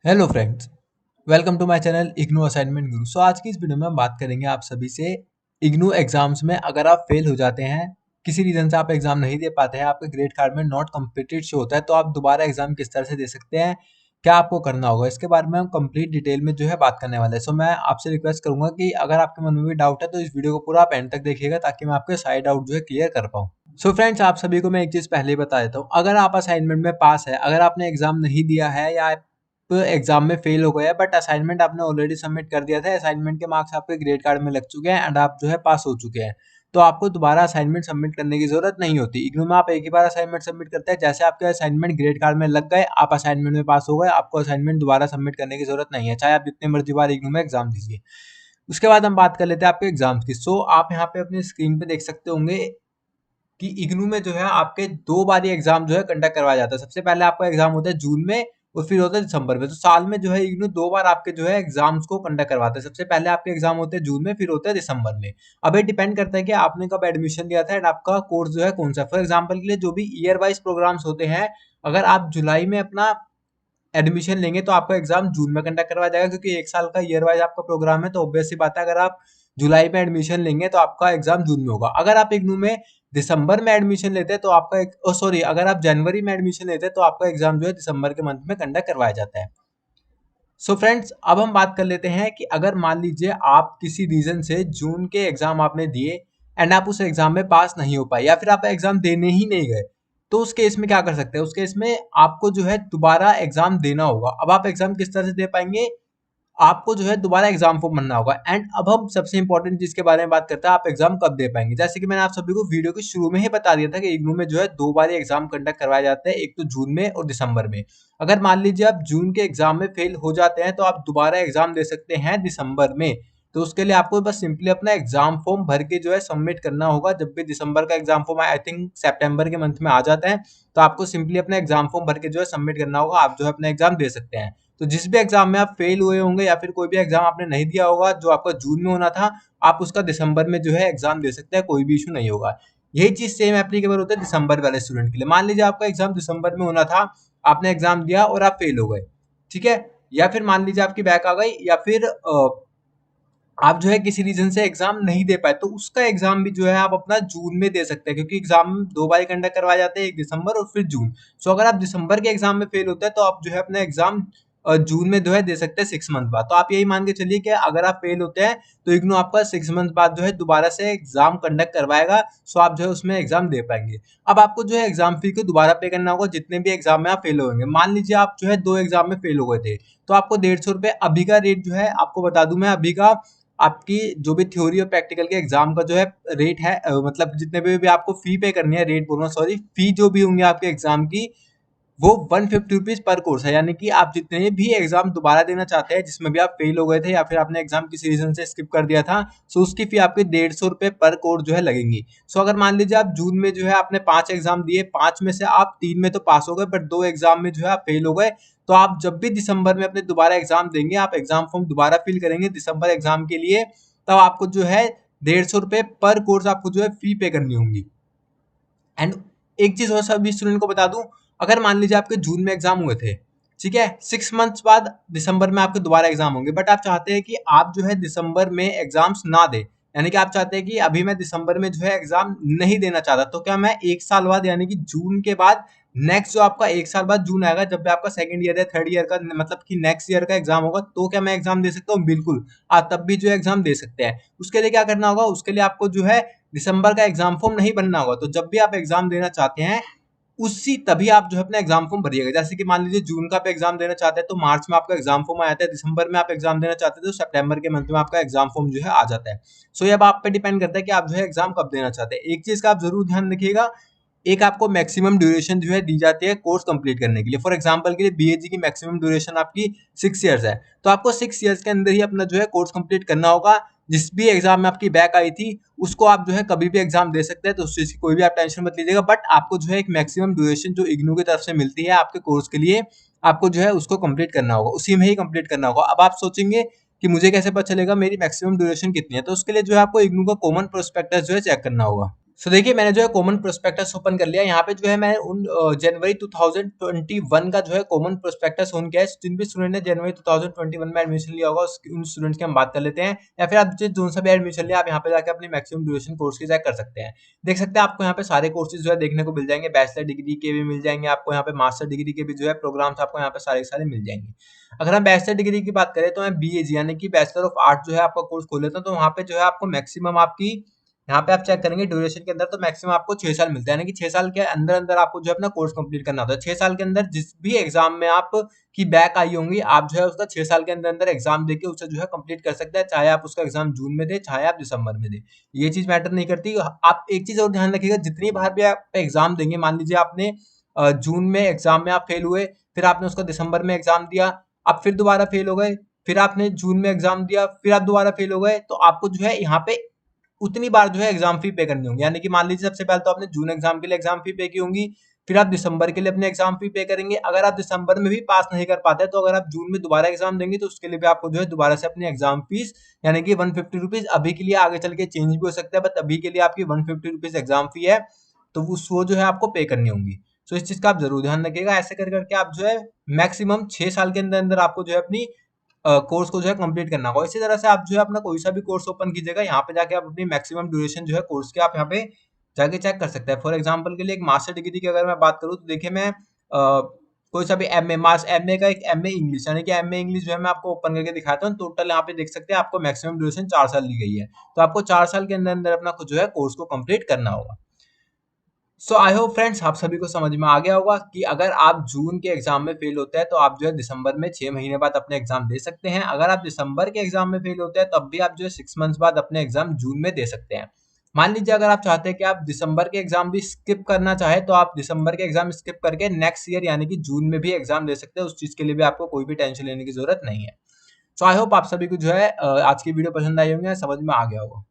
Hello friends, welcome to my channel IGNOU assignment guru. So आज की इस वीडियो में हम बात करेंगे आप सभी से इग्नू एग्जाम्स में अगर आप फेल हो जाते हैं, किसी रीजन से आप एग्जाम नहीं दे पाते हैं, आपके ग्रेड कार्ड में नॉट कंप्लीटेड शो होता है, तो आप दोबारा एग्जाम किस तरह से दे सकते हैं, क्या आपको करना होगा, इसके बारे में हम कंप्लीट डिटेल में जो है बात करने वाले हैं। सो मैं आपसे रिक्वेस्ट करूंगा कि अगर आपके मन में भी डाउट है तो इस वीडियो को पूरा आप एंड तक देखिएगा ताकि मैं आपके सारे डाउट जो है क्लियर कर पाऊँ। सो फ्रेंड्स, आप सभी को मैं एक चीज पहले ही बता देता हूँ, अगर आप असाइनमेंट में पास है, अगर आपने एग्जाम नहीं दिया है या एग्जाम में फेल हो गए हैं बट असाइनमेंट आपने ऑलरेडी सबमिट कर दिया था, असाइनमेंट के मार्क्स आपके ग्रेड कार्ड में लग चुके हैं एंड आप जो है पास हो चुके हैं, तो आपको दोबारा असाइनमेंट सबमिट करने की जरूरत नहीं होती। इग्नू में आप एक ही बार असाइनमेंट सबमिट करते हैं, जैसे आपके असाइनमेंट ग्रेड कार्ड में लग गए, आप असाइनमेंट में पास हो गए, आपको असाइनमेंट दोबारा सबमिट करने की जरूरत नहीं है, चाहे आप जितने मर्जी बार इग्नू में एग्जाम दीजिए। उसके बाद हम बात कर लेते हैं आपके एग्जाम्स की। सो आप यहाँ पे अपनी स्क्रीन पे देख सकते होंगे कि इग्नू में जो है आपके दो बारी एग्जाम जो है कंडक्ट करवाया जाता है। सबसे पहले आपका एग्जाम होता है जून में और फिर होता है दिसंबर में। तो साल में जो है इग्नू दो बार आपके जो है एग्जाम्स को कंडक्ट करवाता है। सबसे पहले आपके एग्जाम होते हैं जून में, फिर होते हैं दिसंबर में। अब ये डिपेंड करता है कि आपने कब एडमिशन लिया था एंड आपका कोर्स जो है कौन सा। फॉर एग्जाम्पल के लिए जो भी ईयर वाइज प्रोग्राम्स होते हैं, अगर आप जुलाई में अपना एडमिशन लेंगे तो आपका एग्जाम जून में कंडक्ट करवाया जाएगा, क्योंकि एक साल का ईयर वाइज आपका प्रोग्राम है, तो ऑब्वियस सी बात है अगर आप जुलाई में एडमिशन लेंगे तो आपका एग्जाम जून में होगा। अगर आप इग्नू में दिसंबर में एडमिशन लेते हैं तो आपका सॉरी, अगर आप जनवरी में एडमिशन लेते हैं तो आपका एग्जाम जो है दिसंबर के मंथ में कंडक्ट करवाया जाता है। सो फ्रेंड्स, अब हम बात कर लेते हैं कि अगर मान लीजिए आप किसी रीजन से जून के एग्जाम आपने दिए एंड आप उस एग्जाम में पास नहीं हो पाए या फिर आप एग्जाम देने ही नहीं गए, तो उस केस में क्या कर सकते हैं। उस केस में आपको जो है दोबारा एग्जाम देना होगा। अब आप एग्जाम किस तरह से दे पाएंगे, आपको जो है दोबारा एग्जाम फॉर्म भरना होगा। एंड अब हम सबसे इंपॉर्टेंट चीज के बारे में बात करते हैं, आप एग्जाम कब दे पाएंगे। जैसे कि मैंने आप सभी को वीडियो के शुरू में ही बता दिया था कि इग्नू में जो है दो बार एग्जाम कंडक्ट करवाए जाते हैं, एक तो जून में और दिसंबर में। अगर मान लीजिए आप जून के एग्जाम में फेल हो जाते हैं तो आप दोबारा एग्जाम दे सकते हैं दिसंबर में। तो उसके लिए आपको बस सिंपली अपना एग्जाम फॉर्म भर के जो है सबमिट करना होगा। जब भी दिसंबर का एग्जाम फॉर्म आई थिंक सितंबर के मंथ में आ जाता है, तो आपको सिंपली अपना एग्जाम फॉर्म भर के जो है सबमिट करना होगा, आप जो है अपना एग्जाम दे सकते हैं। तो जिस भी एग्जाम में आप फेल हुए होंगे या फिर कोई भी एग्जाम आपने नहीं दिया होगा जो आपका जून में होना था, आप उसका दिसंबर में जो है एग्जाम दे सकते हैं, कोई भी इशू नहीं होगा। यही चीज सेम एप्लीकेबल होता है दिसंबर वाले स्टूडेंट के लिए। मान लीजिए आपका एग्जाम दिसंबर में होना था, आपने एग्जाम दिया और आप फेल हो गए, ठीक है, या फिर मान लीजिए आपकी बैक आ गई, या फिर आप जो है किसी रीजन से एग्जाम नहीं दे पाए, तो उसका एग्जाम भी जो है आप अपना जून में दे सकते हैं, क्योंकि एग्जाम दो बार कंडक्ट करवाए जाते हैं, एक दिसंबर और फिर जून। सो अगर आप दिसंबर के एग्जाम में फेल होते हैं तो आप जो है अपना एग्जाम जून में जो है दे सकते हैं 6 मंथ बाद। तो आप यही मान के चलिए कि अगर आप फेल होते हैं तो इग्नू आपका 6 मंथ बाद जो है दोबारा से एग्जाम कंडक्ट करवाएगा। सो आप जो है उसमें एग्जाम दे पाएंगे। अब आपको जो है एग्जाम फी को दोबारा पे करना होगा जितने भी एग्जाम में आप फेल होंगे। मान लीजिए आप जो है दो एग्जाम में फेल हो गए थे, तो आपको 150 रुपये अभी का रेट जो है, आपको बता दूं मैं, अभी का आपकी जो भी थ्योरी और प्रैक्टिकल के एग्जाम का जो है रेट है, मतलब जितने भी आपको फी पे करनी है, रेट बोल रहा हूँ सॉरी, फी जो भी होंगे आपके एग्जाम की, वो 150 रुपीज पर कोर्स है। यानी कि आप जितने भी एग्जाम दोबारा देना चाहते हैं जिसमें भी आप फेल हो गए थे या फिर आपने एग्जाम किसी रीजन से स्किप कर दिया था, सो उसकी फी आपके 150 रुपये पर कोर्स जो है लगेंगी। सो अगर मान लीजिए आप जून में जो है आपने 5 एग्जाम दिए, 5 में से आप 3 में तो पास हो गए बट 2 एग्जाम में जो है आप फेल हो गए, तो आप जब भी दिसंबर में अपने दोबारा एग्जाम देंगे, आप एग्जाम फॉर्म दोबारा फिल करेंगे दिसंबर एग्जाम के लिए, तब आपको जो है 150 रुपये पर कोर्स आपको जो है फी पे करनी होंगी। एंड एक चीज और सभी स्टूडेंट को बता दूं, अगर मान लीजिए आपके जून में एग्जाम हुए थे, ठीक है, 6 मंथ्स बाद दिसंबर में आपके दोबारा एग्जाम होंगे, बट आप चाहते हैं कि आप जो है दिसंबर में एग्जाम्स ना दे, यानी कि आप चाहते हैं कि अभी मैं दिसंबर में जो है एग्जाम नहीं देना चाहता, तो क्या मैं एक साल बाद यानी कि जून के बाद नेक्स्ट जो आपका एक साल बाद जून आएगा, जब भी आपका सेकंड ईयर या थर्ड ईयर का मतलब कि नेक्स्ट ईयर का एग्जाम होगा, तो क्या मैं एग्जाम दे सकता हूँ? बिल्कुल, आप तब भी जो एग्जाम दे सकते हैं। उसके लिए क्या करना होगा, उसके लिए आपको जो है दिसंबर का एग्जाम फॉर्म नहीं बनना होगा। तो जब भी आप एग्जाम देना चाहते हैं, उसी तभी आप जो है अपना एग्जाम फॉर्म भरिएगा। जैसे कि मान लीजिए जून का आप एग्जाम देना चाहते हैं तो मार्च में आपका एग्जाम फॉर्म आ जाता है, दिसंबर में आप एग्जाम देना चाहते हैं तो सितंबर के मंथ में आपका एग्जाम फॉर्म जो है आ जाता है। सो ये अब आप पे डिपेंड करता है कि आप जो है एग्जाम कब देना चाहते हैं। एक चीज का आप जरूर ध्यान रखिएगा, एक आपको मैक्सिमम ड्यूरेशन जो है दी जाती है कोर्स कंप्लीट करने के लिए। फॉर एग्जांपल के लिए बीएजी की मैक्सिमम ड्यूरेशन आपकी 6 इयर्स है, तो आपको 6 इयर्स के अंदर ही अपना जो है कोर्स कंप्लीट करना होगा। जिस भी एग्जाम में आपकी बैक आई थी उसको आप जो है कभी भी एग्जाम दे सकते हैं, तो उस चीज की कोई भी आप टेंशन मत लीजिएगा। बट आपको जो है एक मैक्सिमम ड्यूरेशन जो इग्नू की तरफ से मिलती है आपके कोर्स के लिए, आपको जो है उसको कंप्लीट करना होगा, उसी में ही कंप्लीट करना होगा। अब आप सोचेंगे कि मुझे कैसे पता चलेगा मेरी मैक्सिमम ड्यूरेशन कितनी है, तो उसके लिए जो है आपको इग्नू का कॉमन प्रोस्पेक्टस जो है चेक करना होगा। सो देखिए मैंने जो है कॉमन प्रोस्पेक्टस ओपन कर लिया। यहाँ पे जो है मैं उन जनवरी 2021 का जो है कॉमन प्रोस्पेक्टस ओन किया है। जिन भी स्टूडेंट ने जनवरी 2021 में एडमिशन लिया होगा उन स्टूडेंट्स की हम बात कर लेते हैं, या फिर आप जो सा भी एडमिशन लिया आप यहाँ पे जाकर अपनी मैक्सिमम ड्यूरेशन कोर्स की चेक कर सकते हैं। देख सकते हैं आपको यहाँ पे सारे कोर्सेज जो है देखने को मिल जाएंगे, बैचलर डिग्री के भी मिल जाएंगे आपको, यहाँ पे मास्टर डिग्री के भी जो है प्रोग्राम्स आपको यहाँ पे सारे सारे मिल जाएंगे। अगर हम बैचलर डिग्री की बात करें तो मैं BAG यानी कि बैचलर ऑफ आर्ट जो है आपका कोर्स खोल लेता हूँ, तो वहाँ पे जो है आपको मैक्सिमम आपकी यहाँ पे आप चेक करेंगे ड्यूरेशन के अंदर, तो मैक्सिमम आपको 6 साल मिलता है, यानी कि 6 साल के अंदर अंदर आपको जो है अपना कोर्स कंप्लीट करना होता है। 6 साल के अंदर जिस भी एग्जाम में आप की बैक आई होंगी, आप जो है उसका 6 साल के अंदर अंदर एग्जाम देके उसे जो है कंप्लीट कर सकते हैं, चाहे आप उसका एग्जाम जून में दे चाहे आप दिसंबर में दे, ये चीज मैटर नहीं करती। आप एक चीज और ध्यान रखिएगा, जितनी बार भी आप एग्जाम देंगे, मान लीजिए आपने जून में एग्जाम में आप फेल हुए, फिर आपने उसका दिसंबर में एग्जाम दिया, आप फिर दोबारा फेल हो गए, फिर आपने जून में एग्जाम दिया, फिर आप दोबारा फेल हो गए, तो आपको जो है यहाँ पे उतनी बार जो है एग्जाम फी पे करनी होगी। यानी कि मान लीजिए सबसे पहले तो आपने जून एग्जाम के लिए एग्जाम फी पे की होगी, फिर आप दिसंबर के लिए अपने एग्जाम फी पे करेंगे। अगर आप दिसंबर में भी पास नहीं कर पाते तो अगर आप जून में दोबारा एग्जाम देंगे तो उसके लिए भी आपको जो है दोबारा से अपनी एग्जाम फीस यानी कि 150 रुपीज, अभी के लिए आगे चल के चेंज भी हो सकता है, बट अभी के लिए आपकी 150 रुपीज एग्जाम फी है, तो वो जो है आपको पे करनी होगी। तो इस चीज का आप जरूर ध्यान रखिएगा। ऐसे कर करके आप जो है मैक्सिमम 6 साल के अंदर अंदर आपको जो है अपनी कोर्स को जो है कंप्लीट करना होगा। इसी तरह से आप जो है अपना कोई सा भी कोर्स ओपन कीजिएगा, यहाँ पे जाके आप अपनी मैक्सिमम ड्यूरेशन जो है कोर्स के आप यहाँ पे जाके चेक कर सकते हैं। फॉर एग्जांपल के लिए एक मास्टर डिग्री की अगर मैं बात करूँ तो देखिए मैं कोई सा भी एमए का एक एमए इंग्लिश यानी कि एमए इंग्लिश जो है मैं आपको ओपन करके दिखाता हूँ। टोटल यहाँ पे देख सकते हैं आपको मैक्सिमम ड्यूरेशन 4 साल दी गई है, तो आपको 4 साल के अंदर अंदर अपना जो है कोर्स को कंप्लीट करना होगा। सो आई होप फ्रेंड्स आप सभी को समझ में आ गया होगा कि अगर आप जून के एग्जाम में फेल होते हैं तो आप जो है दिसंबर में 6 महीने बाद अपने एग्जाम दे सकते हैं। अगर आप दिसंबर के एग्जाम में फेल होते हैं तब भी आप जो है 6 मंथ्स बाद अपने एग्जाम जून में दे सकते हैं। मान लीजिए अगर आप चाहते हैं कि आप दिसंबर के एग्जाम भी स्किप करना चाहे तो आप दिसंबर के एग्जाम स्किप करके नेक्स्ट ईयर यानी कि जून में भी एग्जाम दे सकते हैं, उस चीज के लिए भी आपको कोई भी टेंशन लेने की जरूरत नहीं है। सो आई होप आप सभी को जो है आज की वीडियो पसंद आई होंगे, समझ में आ गया होगा।